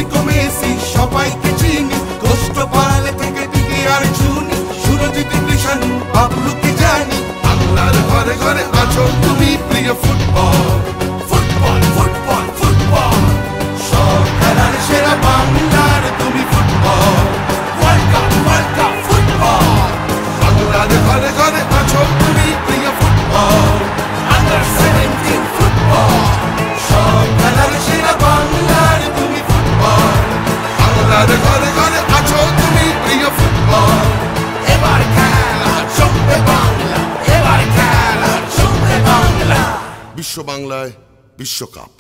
Nicco Messi সবাইকে চিনি, কষ্ট পালে থেকে টিকে আর শুনি, সুরজিৎ কৃষণ বাবলুকে জানি। বাংলার ঘরে ঘরে আছো তুমি প্রিয় ফুটবল, ফুটবল ফুটবল ফুটবল, সব খেলার সেরা বাংলার তুমি ফুটবল, ওয়ার্ল্ড কাপ ফুটবল। বাংলার ঘরে ঘরে আছো তুমি প্রিয় ফুটবল, আন্ডার 17 ফুটবল, সব খেলার সেরা বাংলার তুমি ফুটবল। বাংলার ঘরে ঘরে আছো তুমি প্রিয় ফুটবল, এবার খেলা চলবে বাংলা, এবার খেলা চলবে বাংলা। বিশ্ব বাংলায় বিশ্বকাপ।